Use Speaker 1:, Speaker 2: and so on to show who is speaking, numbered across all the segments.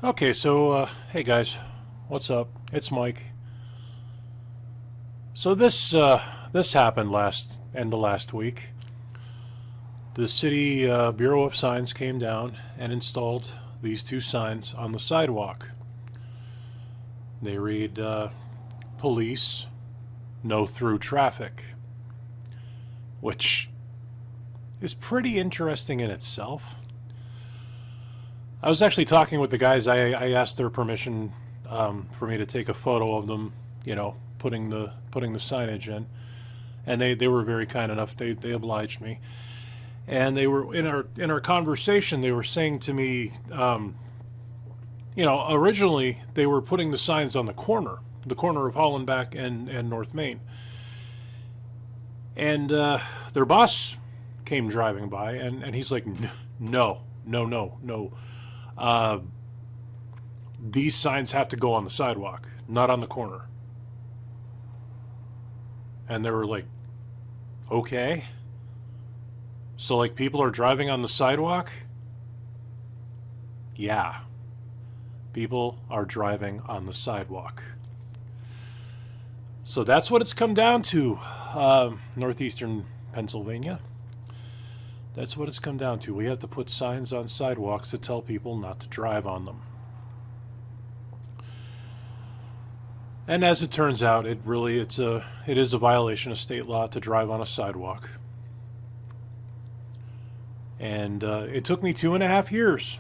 Speaker 1: Okay, so hey guys, what's up? It's Mike. So this happened end of last week. The city Bureau of Signs came down and installed these two signs on the sidewalk. They read "Police, No Through Traffic," which is pretty interesting in itself. I was actually talking with the guys. I asked their permission for me to take a photo of them, putting the signage in, and they were very kind enough. They obliged me, and they were in our conversation. They were saying to me, originally they were putting the signs on the corner of Hollenbach and North Main, and their boss came driving by, and he's like, no, no, no, no. Uh, these signs have to go on the sidewalk, not on the corner. And they were like, okay. So, like, people are driving on the sidewalk? Yeah. People are driving on the sidewalk. So that's what it's come down to, northeastern Pennsylvania. That's what it's come down to. We have to put signs on sidewalks to tell people not to drive on them. And as it turns out, it is a violation of state law to drive on a sidewalk. And it took me 2.5 years.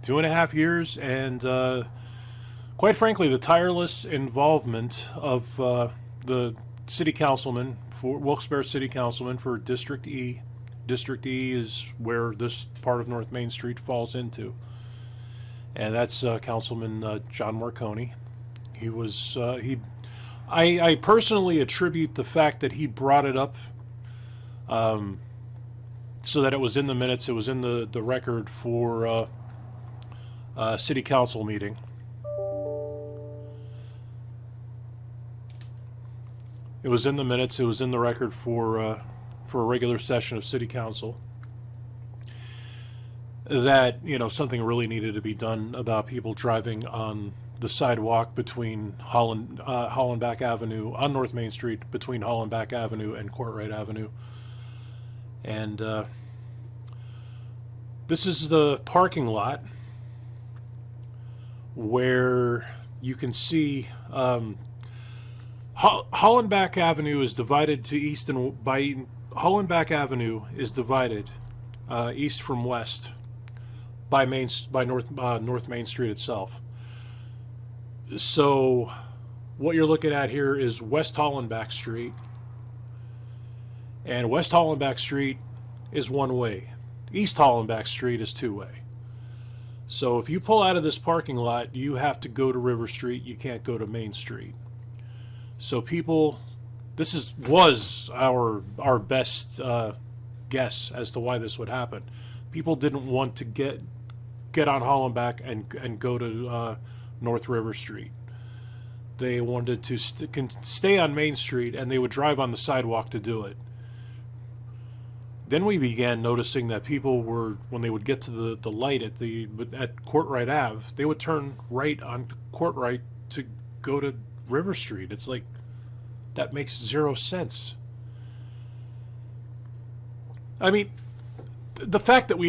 Speaker 1: 2.5 years, and quite frankly, the tireless involvement of the city councilman, for Wilkes-Barre city councilman for District E. District E is where this part of North Main Street falls into, and that's Councilman John Marconi. He was I personally attribute the fact that he brought it up, so that it was in the minutes. It was in the record for city council meeting. It was in the minutes. It was in the record for a regular session of city council. That something really needed to be done about people driving on the sidewalk between Hollenbach Avenue on North Main Street, between Hollenbach Avenue and Courtright Avenue. And this is the parking lot where you can see Hollenbach Avenue is divided to east and by Hollenbach Avenue is divided east from west by North Main Street itself. So what you're looking at here is West Hollenbach Street, and West Hollenbach Street is one way. East Hollenbach Street is two way. So if you pull out of this parking lot, you have to go to River Street. You can't go to Main Street. So people, was our best guess as to why this would happen. People didn't want to get on Hollenbach and go to North River Street. They wanted to stay on Main Street, and they would drive on the sidewalk to do it. Then we began noticing that people were, when they would get to the light at Courtright Ave, they would turn right on Courtright to go to River Street. It's like, that makes zero sense. I mean, the fact that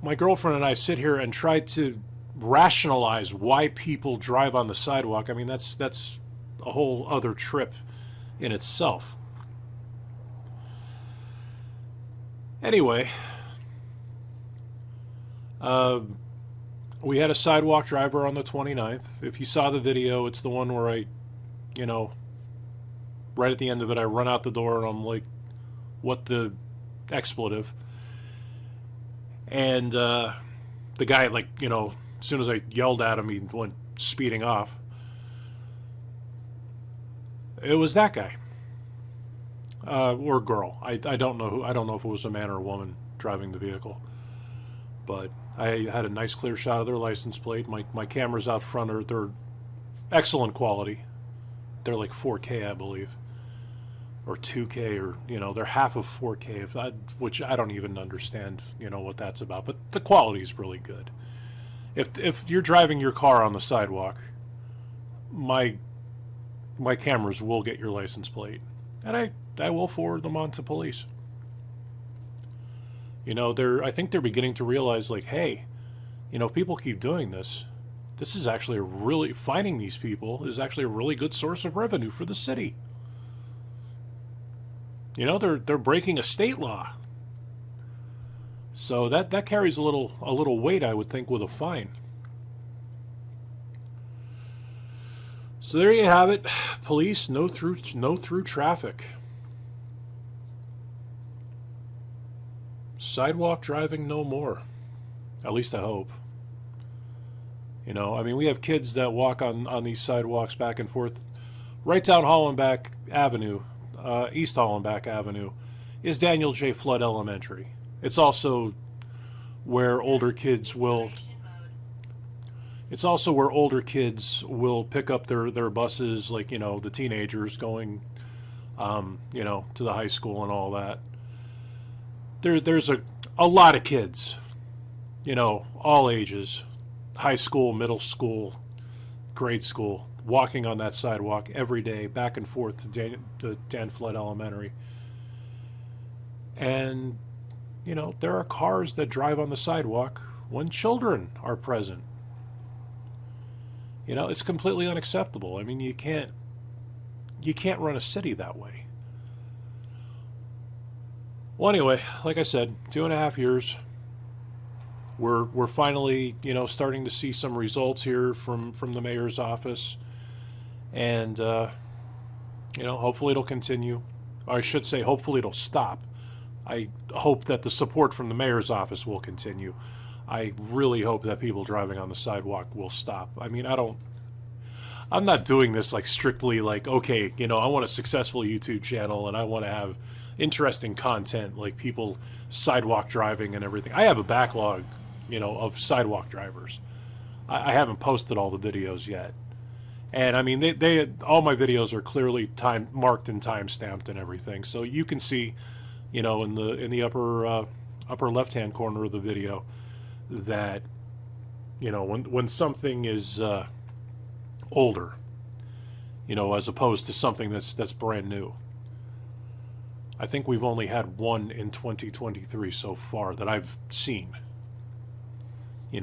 Speaker 1: my girlfriend and I sit here and try to rationalize why people drive on the sidewalk, I mean, that's a whole other trip in itself. Anyway, we had a sidewalk driver on the 29th. If you saw the video, it's the one where I, right at the end of it, I run out the door and I'm like, what the expletive? And the guy, as soon as I yelled at him, he went speeding off. It was that guy. Or girl. I don't know I don't know if it was a man or a woman driving the vehicle. But I had a nice clear shot of their license plate. My cameras out front they're excellent quality. They're like 4K, I believe. Or 2K, or they're half of 4K, which I don't even understand, what that's about. But the quality is really good. If you're driving your car on the sidewalk, my cameras will get your license plate, and I will forward them on to police. I think they're beginning to realize, like, hey, if people keep doing this, this is actually finding these people is actually a really good source of revenue for the city. They're breaking a state law. So that carries a little weight, I would think, with a fine. So there you have it. Police, no through traffic. Sidewalk driving no more. At least I hope. We have kids that walk on these sidewalks back and forth. Right down Hollenbach Avenue, East Hollenbach Avenue, is Daniel J. Flood Elementary. It's also where older kids will pick up their buses, like, the teenagers going, to the high school and all that. There's a lot of kids, all ages, high school, middle school, grade school, walking on that sidewalk every day, back and forth to Dan Flood Elementary. And, there are cars that drive on the sidewalk when children are present. It's completely unacceptable. I mean, you can't run a city that way. Well, anyway, like I said, 2.5 years. We're finally, starting to see some results here from the mayor's office, and hopefully it'll continue. Or I should say, hopefully it'll stop. I hope that the support from the mayor's office will continue. I really hope that people driving on the sidewalk will stop. I mean, I'm not doing this like strictly like, okay, I want a successful YouTube channel and I want to have interesting content like people sidewalk driving and everything. I have a backlog, of sidewalk drivers. I haven't posted all the videos yet. And I mean, they all my videos are clearly marked and time stamped and everything. So you can see, in the upper left-hand corner of the video that, when something is older, as opposed to something that's brand new. I think we've only had one in 2023 so far that I've seen. I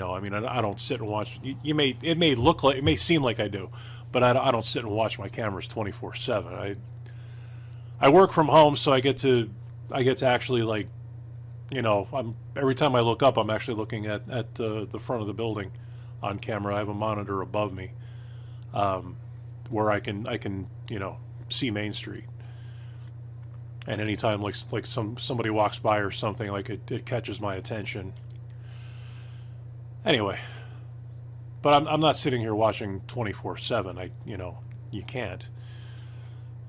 Speaker 1: don't sit and watch. It may seem like I do, but I don't sit and watch my cameras 24/7. I work from home, so I get to actually, like, every time I look up, I'm actually looking at the front of the building on camera. I have a monitor above me, where I can see Main Street. And anytime like somebody walks by or something, like it catches my attention. Anyway, but I'm not sitting here watching 24/7. You can't.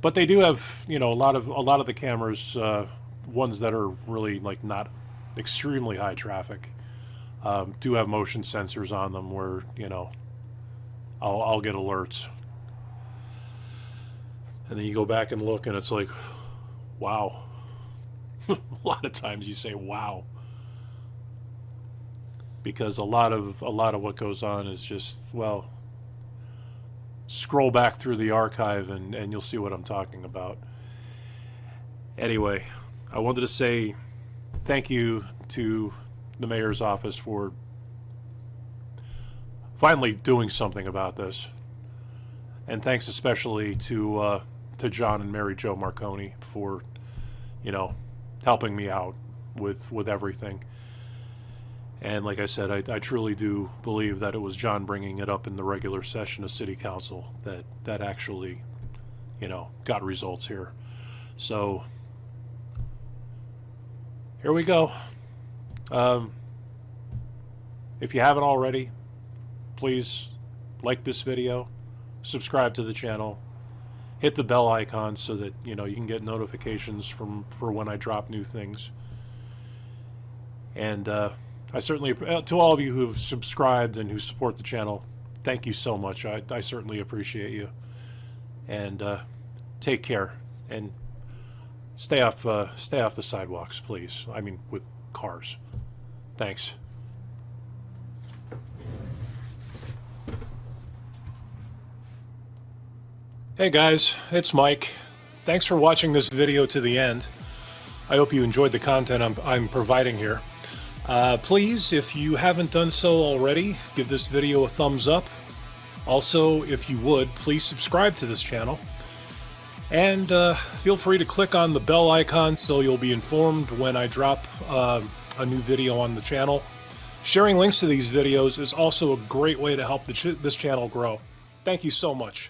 Speaker 1: But they do have a lot of the cameras, ones that are really like not extremely high traffic, do have motion sensors on them where I'll get alerts. And then you go back and look, and it's like, wow. A lot of times you say wow, because a lot of what goes on is just, well, scroll back through the archive and you'll see what I'm talking about. Anyway, I wanted to say thank you to the mayor's office for finally doing something about this, and thanks especially to John and Mary Jo Marconi for helping me out with everything. And like I said, I truly do believe that it was John bringing it up in the regular session of City Council that actually got results here. So here we go. If you haven't already, please like this video, subscribe to the channel, hit the bell icon so that you can get notifications for when I drop new things. And I certainly, to all of you who've subscribed and who support the channel, thank you so much. I certainly appreciate you. And take care and stay off the sidewalks, please. I mean, with cars. Thanks. Hey guys, it's Mike. Thanks for watching this video to the end. I hope you enjoyed the content I'm providing here. Please, if you haven't done so already, give this video a thumbs up. Also, if you would, please subscribe to this channel. And feel free to click on the bell icon so you'll be informed when I drop a new video on the channel. Sharing links to these videos is also a great way to help this channel grow. Thank you so much.